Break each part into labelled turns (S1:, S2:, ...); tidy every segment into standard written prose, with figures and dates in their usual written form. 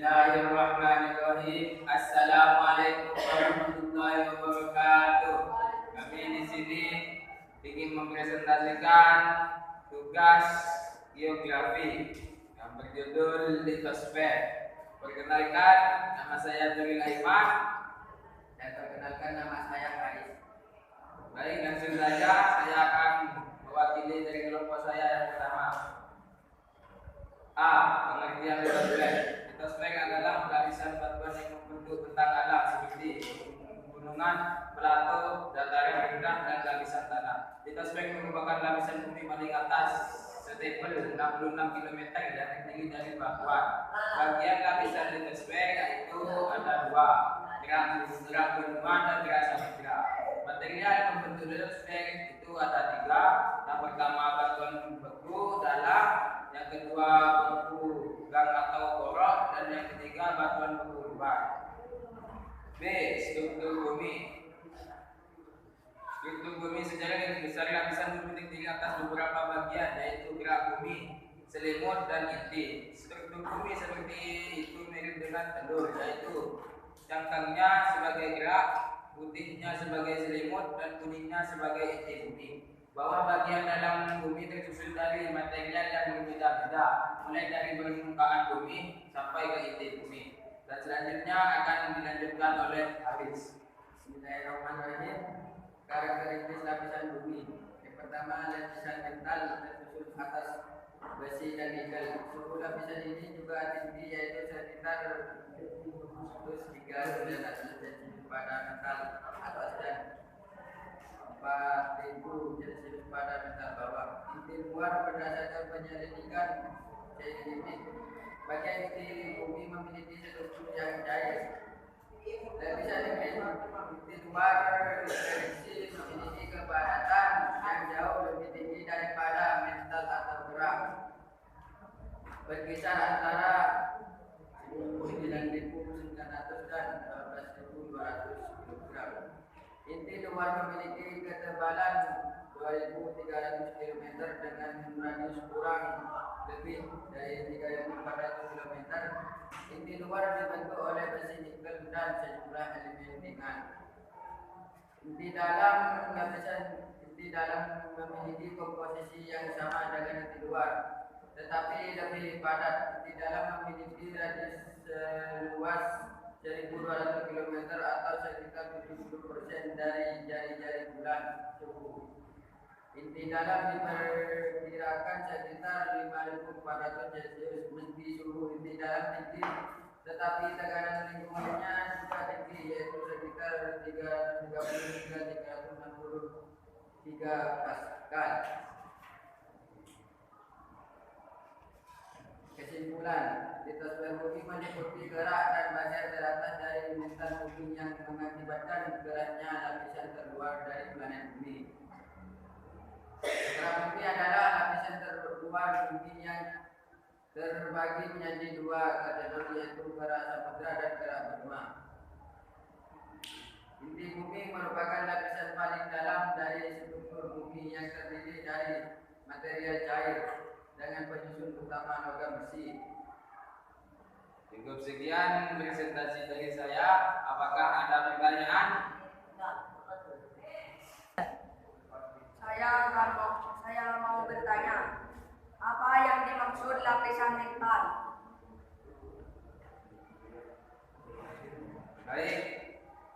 S1: Bismillahirrahmanirrahim. Assalamualaikum warahmatullahi wabarakatuh. Kami di sini ingin mempresentasikan tugas geografi yang berjudul litosfer. Perkenalkan, nama saya Nuril Aiman dan perkenalkan nama saya Haris. Baik, langsung saja saya akan mewakili dari kelompok saya yang pertama. A. Pengertian litosfer. Litosfer adalah lapisan batuan yang membentuk bentang alam seperti gunungan, plato, dataran rendah, dan lapisan tanah. Litosfer merupakan lapisan bumi paling atas, setebal 66 km dan tinggi dari batuan. Bagian lapisan litosfer yaitu ada dua, gerak benua dan gerak samudra. Material yang membentuk litosfer itu ada tiga. Yang pertama batuan beku dalam, yang kedua beku gang atau korok, dan yang ketiga batuan beku luar. B. Struktur bumi. Struktur bumi secara garis besar lapisan bumi terdiri atas beberapa bagian, yaitu gerak bumi, selimut, dan inti. Struktur bumi seperti itu mirip dengan telur, yaitu cangkangnya sebagai gerak, putihnya sebagai selimut, dan kuningnya sebagai inti bumi. Bawah bagian dalam bumi tersusun dari material yang berbeda-beda, mulai dari permukaan bumi sampai ke inti bumi. Dan selanjutnya akan dilanjutkan oleh Haris. Bismillahirrahmanirrahim. Karakteristik lapisan bumi. Yang pertama, lapisan mental tersusun atas besi dan nikel. Suhu lapisan ini juga tinggi, yaitu sekitar 103 cm pada mental atas dan 4000 Celcius pada mental bawah. Inti luar berdasarkan penyelidikan saintifik. Bagian inti bumi memiliki struktur yang cair. Lapisan inti luar diprediksi memiliki kepadatan yang jauh lebih tinggi daripada mental atau gerak, berkisar antara 9.900 dan 12.200 kg. Inti luar memiliki ketebalan 2.300 km dengan radius kurang lebih dari 3.400 km. Inti luar dibentuk oleh besi nikel dan sejumlah elemen ringan. Inti dalam memiliki komposisi yang sama dengan inti luar, tetapi lebih padat. Inti dalam memiliki radius seluas 1.200 km atau sekitar 70% dari jari-jari bulan suku. Inti dalam diperkirakan sekitar 5.400 Celcius. Meski suhu inti dalam tinggi, tetapi tekanan lingkungannya juga tinggi, yaitu sekitar 363 Pascal. Kesimpulan, litosfer bumi meliputi gerak dan bagian teratas dari lintasan bumi yang mengakibatkan geraknya lapisan terluar dari planet bumi. Gerak bumi adalah lapisan terluar bumi yang terbagi menjadi dua kategori, yaitu gerak samudra dan gerak benua. Inti bumi merupakan lapisan paling dalam dari struktur bumi yang terdiri dari material cair dengan penyusun utama logam besi. Cukup sekian presentasi dari saya. Apakah ada pertanyaan?
S2: Saya mau bertanya, apa yang dimaksud lapisan mental?
S1: Baik,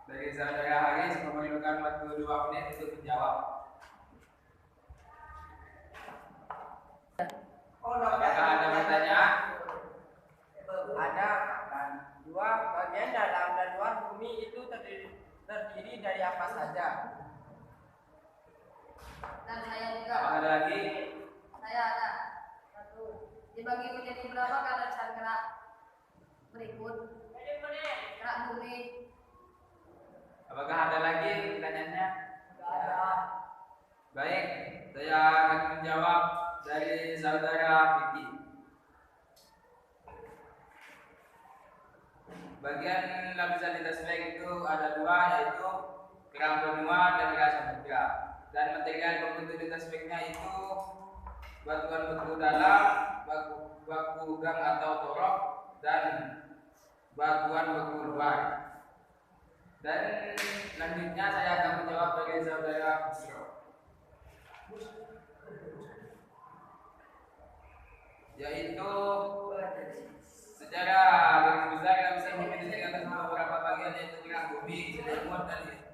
S1: dari saudara Haris memerlukan waktu 2 menit untuk menjawab. Apakah ada pertanyaan?
S3: Ada kan dua bagian dalam dan luar bumi itu terdiri dari apa saja?
S2: Dan saya juga.
S1: Ada lagi?
S2: Saya ada. Satu. Dibagi menjadi berapa lapisan gerak? Berikut. Gerak bumi.
S1: Apakah ada lagi pertanyaannya?
S2: Ada.
S1: Baik, saya akan menjawab dari saudara Vicky. Bagian lapisan litosfer itu ada dua, yaitu gerak benua dan gerak samudra. Dan material pembentuk litosfernya itu batuan beku dalam, baku gang atau torok, dan batuan berkeluar. Dan selanjutnya saya akan menjawab dari saudara Busro. Yaitu secara garis besar yang bisa memiliki atas beberapa bagian yaitu gerak bumi, selimut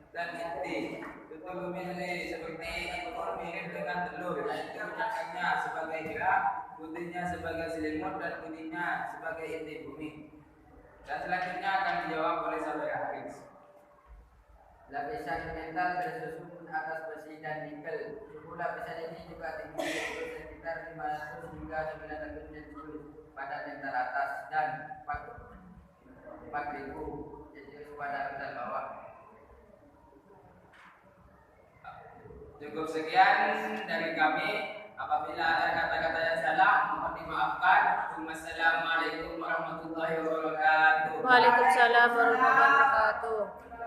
S1: dan inti. Bentuk bumi ini seperti itu mirip dengan telur, yaitu cakangnya sebagai gerak, putihnya sebagai selimut dan putihnya sebagai inti bumi. Dan selanjutnya akan dijawab oleh saudara Haris.
S4: Lapisan metal tersusun atas besi dan nikel. Suhu lapisan ini juga tinggi yaitu sekitar 500 hingga 900 Celcius pada metal atas dan 4000 Celcius pada metal bawah.
S1: Cukup sekian dari kami. Apabila ada kata-kata yang salah, mohon dimaafkan. Wassalamualaikum warahmatullahi wabarakatuh.
S5: Waalaikumsalam warahmatullahi wabarakatuh.